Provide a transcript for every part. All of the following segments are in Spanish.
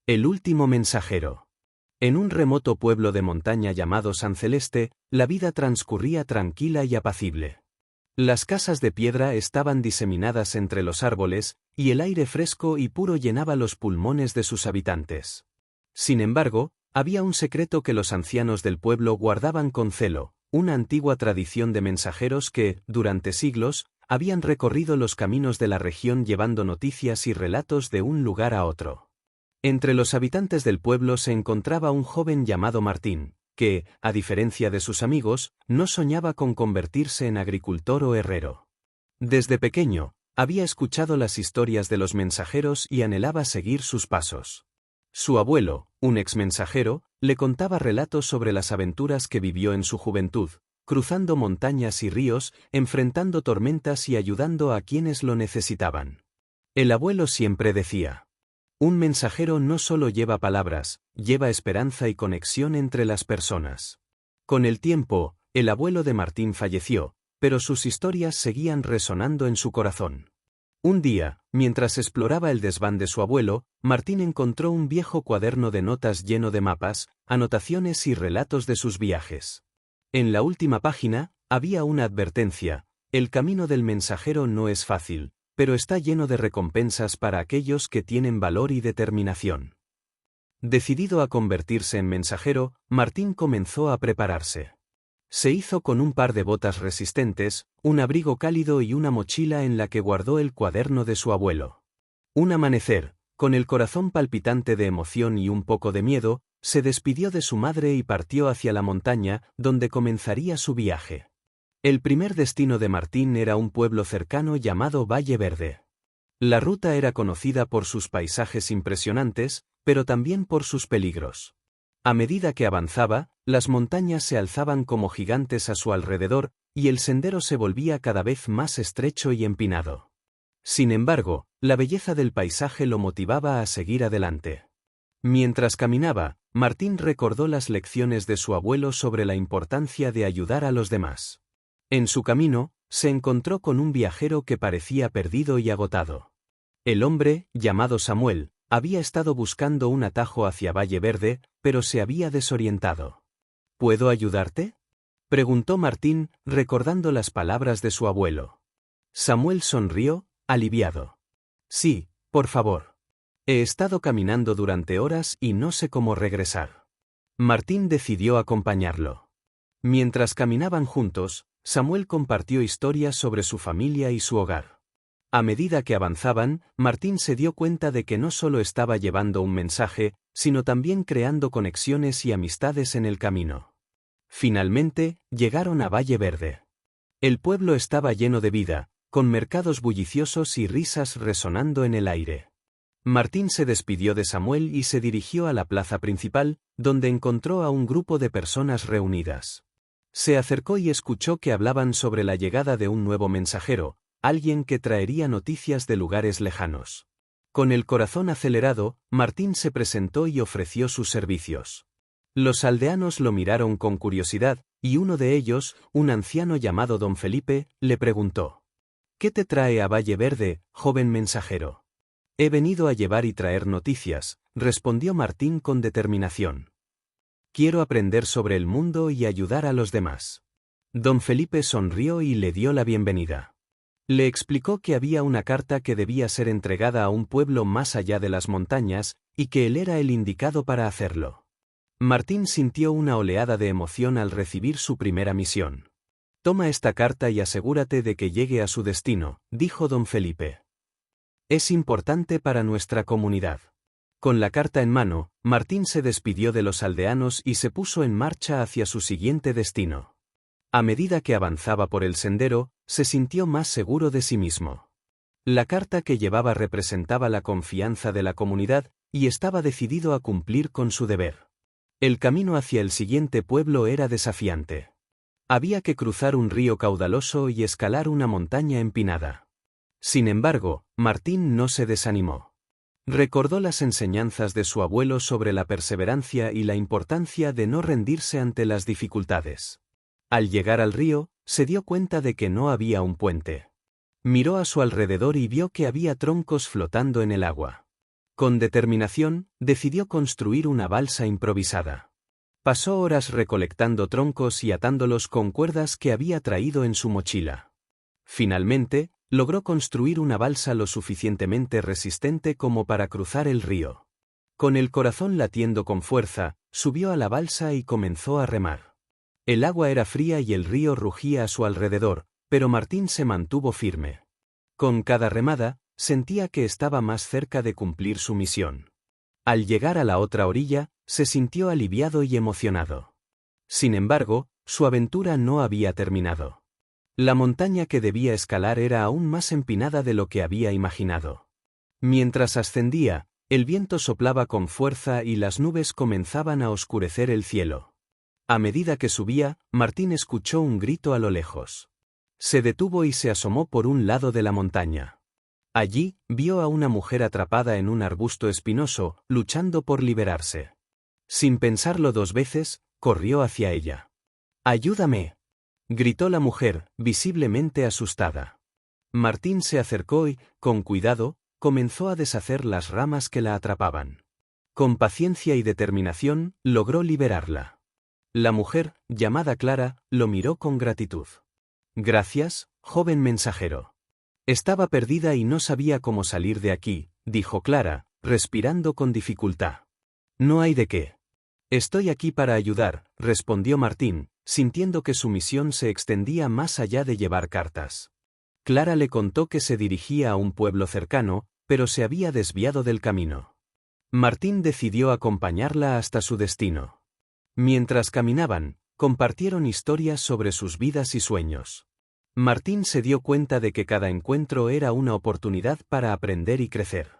El último mensajero. En un remoto pueblo de montaña llamado San Celeste, la vida transcurría tranquila y apacible. Las casas de piedra estaban diseminadas entre los árboles, y el aire fresco y puro llenaba los pulmones de sus habitantes. Sin embargo, había un secreto que los ancianos del pueblo guardaban con celo, una antigua tradición de mensajeros que, durante siglos, habían recorrido los caminos de la región llevando noticias y relatos de un lugar a otro. Entre los habitantes del pueblo se encontraba un joven llamado Martín, que, a diferencia de sus amigos, no soñaba con convertirse en agricultor o herrero. Desde pequeño, había escuchado las historias de los mensajeros y anhelaba seguir sus pasos. Su abuelo, un exmensajero, le contaba relatos sobre las aventuras que vivió en su juventud, cruzando montañas y ríos, enfrentando tormentas y ayudando a quienes lo necesitaban. El abuelo siempre decía: un mensajero no solo lleva palabras, lleva esperanza y conexión entre las personas. Con el tiempo, el abuelo de Martín falleció, pero sus historias seguían resonando en su corazón. Un día, mientras exploraba el desván de su abuelo, Martín encontró un viejo cuaderno de notas lleno de mapas, anotaciones y relatos de sus viajes. En la última página, había una advertencia: el camino del mensajero no es fácil, pero está lleno de recompensas para aquellos que tienen valor y determinación. Decidido a convertirse en mensajero, Martín comenzó a prepararse. Se hizo con un par de botas resistentes, un abrigo cálido y una mochila en la que guardó el cuaderno de su abuelo. Un amanecer, con el corazón palpitante de emoción y un poco de miedo, se despidió de su madre y partió hacia la montaña, donde comenzaría su viaje. El primer destino de Martín era un pueblo cercano llamado Valle Verde. La ruta era conocida por sus paisajes impresionantes, pero también por sus peligros. A medida que avanzaba, las montañas se alzaban como gigantes a su alrededor, y el sendero se volvía cada vez más estrecho y empinado. Sin embargo, la belleza del paisaje lo motivaba a seguir adelante. Mientras caminaba, Martín recordó las lecciones de su abuelo sobre la importancia de ayudar a los demás. En su camino, se encontró con un viajero que parecía perdido y agotado. El hombre, llamado Samuel, había estado buscando un atajo hacia Valle Verde, pero se había desorientado. ¿Puedo ayudarte?, preguntó Martín, recordando las palabras de su abuelo. Samuel sonrió, aliviado. Sí, por favor. He estado caminando durante horas y no sé cómo regresar. Martín decidió acompañarlo. Mientras caminaban juntos, Samuel compartió historias sobre su familia y su hogar. A medida que avanzaban, Martín se dio cuenta de que no solo estaba llevando un mensaje, sino también creando conexiones y amistades en el camino. Finalmente, llegaron a Valle Verde. El pueblo estaba lleno de vida, con mercados bulliciosos y risas resonando en el aire. Martín se despidió de Samuel y se dirigió a la plaza principal, donde encontró a un grupo de personas reunidas. Se acercó y escuchó que hablaban sobre la llegada de un nuevo mensajero, alguien que traería noticias de lugares lejanos. Con el corazón acelerado, Martín se presentó y ofreció sus servicios. Los aldeanos lo miraron con curiosidad, y uno de ellos, un anciano llamado Don Felipe, le preguntó: ¿qué te trae a Valle Verde, joven mensajero? He venido a llevar y traer noticias, respondió Martín con determinación. Quiero aprender sobre el mundo y ayudar a los demás. Don Felipe sonrió y le dio la bienvenida. Le explicó que había una carta que debía ser entregada a un pueblo más allá de las montañas, y que él era el indicado para hacerlo. Martín sintió una oleada de emoción al recibir su primera misión. Toma esta carta y asegúrate de que llegue a su destino, dijo Don Felipe. Es importante para nuestra comunidad. Con la carta en mano, Martín se despidió de los aldeanos y se puso en marcha hacia su siguiente destino. A medida que avanzaba por el sendero, se sintió más seguro de sí mismo. La carta que llevaba representaba la confianza de la comunidad, y estaba decidido a cumplir con su deber. El camino hacia el siguiente pueblo era desafiante. Había que cruzar un río caudaloso y escalar una montaña empinada. Sin embargo, Martín no se desanimó. Recordó las enseñanzas de su abuelo sobre la perseverancia y la importancia de no rendirse ante las dificultades. Al llegar al río, se dio cuenta de que no había un puente. Miró a su alrededor y vio que había troncos flotando en el agua. Con determinación, decidió construir una balsa improvisada. Pasó horas recolectando troncos y atándolos con cuerdas que había traído en su mochila. Finalmente, logró construir una balsa lo suficientemente resistente como para cruzar el río. Con el corazón latiendo con fuerza, subió a la balsa y comenzó a remar. El agua era fría y el río rugía a su alrededor, pero Martín se mantuvo firme. Con cada remada, sentía que estaba más cerca de cumplir su misión. Al llegar a la otra orilla, se sintió aliviado y emocionado. Sin embargo, su aventura no había terminado. La montaña que debía escalar era aún más empinada de lo que había imaginado. Mientras ascendía, el viento soplaba con fuerza y las nubes comenzaban a oscurecer el cielo. A medida que subía, Martín escuchó un grito a lo lejos. Se detuvo y se asomó por un lado de la montaña. Allí, vio a una mujer atrapada en un arbusto espinoso, luchando por liberarse. Sin pensarlo dos veces, corrió hacia ella. ¡Ayúdame!, gritó la mujer, visiblemente asustada. Martín se acercó y, con cuidado, comenzó a deshacer las ramas que la atrapaban. Con paciencia y determinación, logró liberarla. La mujer, llamada Clara, lo miró con gratitud. «Gracias, joven mensajero. Estaba perdida y no sabía cómo salir de aquí», dijo Clara, respirando con dificultad. «No hay de qué. Estoy aquí para ayudar», respondió Martín, sintiendo que su misión se extendía más allá de llevar cartas. Clara le contó que se dirigía a un pueblo cercano, pero se había desviado del camino. Martín decidió acompañarla hasta su destino. Mientras caminaban, compartieron historias sobre sus vidas y sueños. Martín se dio cuenta de que cada encuentro era una oportunidad para aprender y crecer.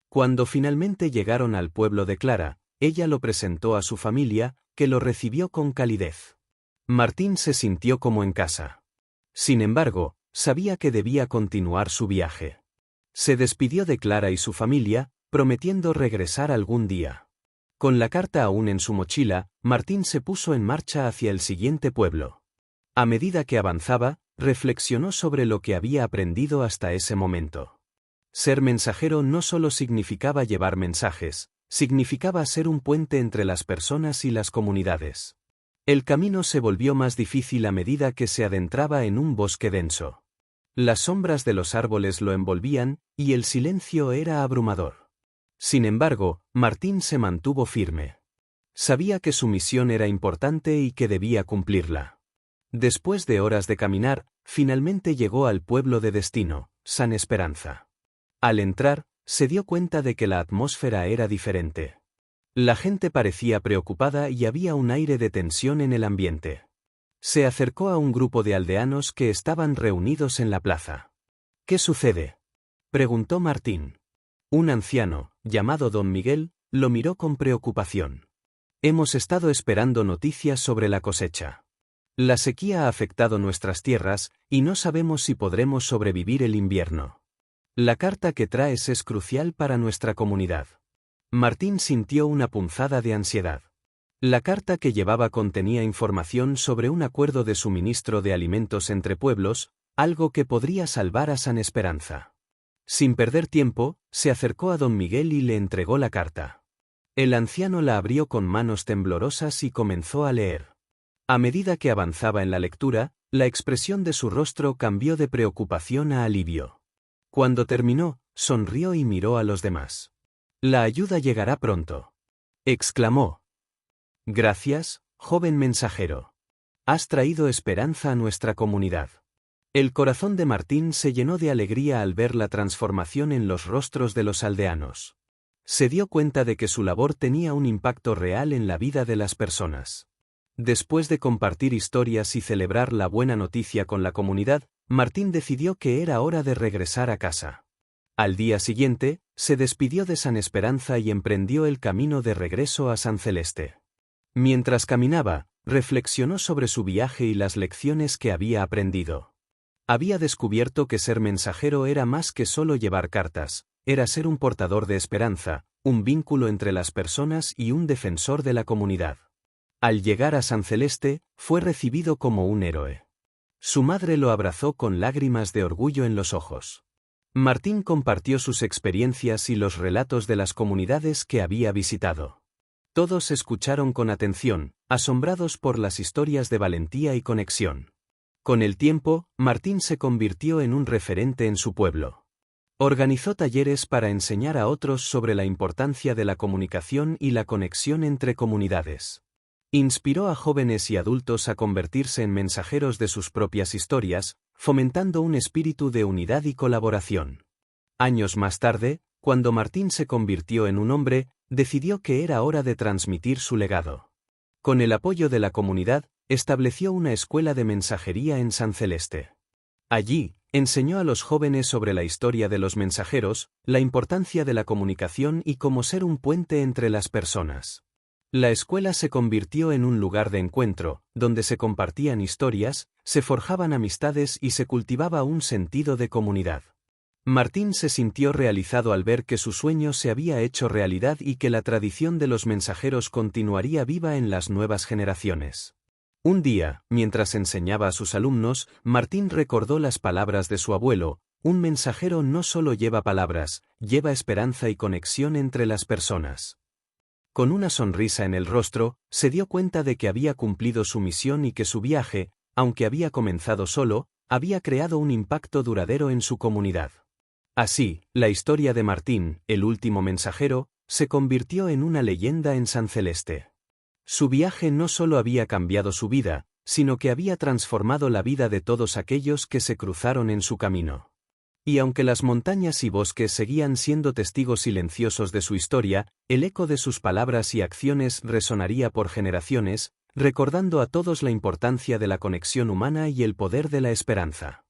Cuando finalmente llegaron al pueblo de Clara, ella lo presentó a su familia, que lo recibió con calidez. Martín se sintió como en casa. Sin embargo, sabía que debía continuar su viaje. Se despidió de Clara y su familia, prometiendo regresar algún día. Con la carta aún en su mochila, Martín se puso en marcha hacia el siguiente pueblo. A medida que avanzaba, reflexionó sobre lo que había aprendido hasta ese momento. Ser mensajero no solo significaba llevar mensajes, significaba ser un puente entre las personas y las comunidades. El camino se volvió más difícil a medida que se adentraba en un bosque denso. Las sombras de los árboles lo envolvían, y el silencio era abrumador. Sin embargo, Martín se mantuvo firme. Sabía que su misión era importante y que debía cumplirla. Después de horas de caminar, finalmente llegó al pueblo de destino, San Esperanza. Al entrar, se dio cuenta de que la atmósfera era diferente. La gente parecía preocupada y había un aire de tensión en el ambiente. Se acercó a un grupo de aldeanos que estaban reunidos en la plaza. «¿Qué sucede?», preguntó Martín. Un anciano, llamado Don Miguel, lo miró con preocupación. «Hemos estado esperando noticias sobre la cosecha. La sequía ha afectado nuestras tierras, y no sabemos si podremos sobrevivir el invierno. La carta que traes es crucial para nuestra comunidad». Martín sintió una punzada de ansiedad. La carta que llevaba contenía información sobre un acuerdo de suministro de alimentos entre pueblos, algo que podría salvar a San Esperanza. Sin perder tiempo, se acercó a Don Miguel y le entregó la carta. El anciano la abrió con manos temblorosas y comenzó a leer. A medida que avanzaba en la lectura, la expresión de su rostro cambió de preocupación a alivio. Cuando terminó, sonrió y miró a los demás. «La ayuda llegará pronto», exclamó. «Gracias, joven mensajero. Has traído esperanza a nuestra comunidad». El corazón de Martín se llenó de alegría al ver la transformación en los rostros de los aldeanos. Se dio cuenta de que su labor tenía un impacto real en la vida de las personas. Después de compartir historias y celebrar la buena noticia con la comunidad, Martín decidió que era hora de regresar a casa. Al día siguiente, se despidió de San Esperanza y emprendió el camino de regreso a San Celeste. Mientras caminaba, reflexionó sobre su viaje y las lecciones que había aprendido. Había descubierto que ser mensajero era más que solo llevar cartas, era ser un portador de esperanza, un vínculo entre las personas y un defensor de la comunidad. Al llegar a San Celeste, fue recibido como un héroe. Su madre lo abrazó con lágrimas de orgullo en los ojos. Martín compartió sus experiencias y los relatos de las comunidades que había visitado. Todos escucharon con atención, asombrados por las historias de valentía y conexión. Con el tiempo, Martín se convirtió en un referente en su pueblo. Organizó talleres para enseñar a otros sobre la importancia de la comunicación y la conexión entre comunidades. Inspiró a jóvenes y adultos a convertirse en mensajeros de sus propias historias, fomentando un espíritu de unidad y colaboración. Años más tarde, cuando Martín se convirtió en un hombre, decidió que era hora de transmitir su legado. Con el apoyo de la comunidad, estableció una escuela de mensajería en San Celeste. Allí, enseñó a los jóvenes sobre la historia de los mensajeros, la importancia de la comunicación y cómo ser un puente entre las personas. La escuela se convirtió en un lugar de encuentro, donde se compartían historias, se forjaban amistades y se cultivaba un sentido de comunidad. Martín se sintió realizado al ver que su sueño se había hecho realidad y que la tradición de los mensajeros continuaría viva en las nuevas generaciones. Un día, mientras enseñaba a sus alumnos, Martín recordó las palabras de su abuelo: un mensajero no solo lleva palabras, lleva esperanza y conexión entre las personas. Con una sonrisa en el rostro, se dio cuenta de que había cumplido su misión y que su viaje, aunque había comenzado solo, había creado un impacto duradero en su comunidad. Así, la historia de Martín, el último mensajero, se convirtió en una leyenda en San Celeste. Su viaje no solo había cambiado su vida, sino que había transformado la vida de todos aquellos que se cruzaron en su camino. Y aunque las montañas y bosques seguían siendo testigos silenciosos de su historia, el eco de sus palabras y acciones resonaría por generaciones, recordando a todos la importancia de la conexión humana y el poder de la esperanza.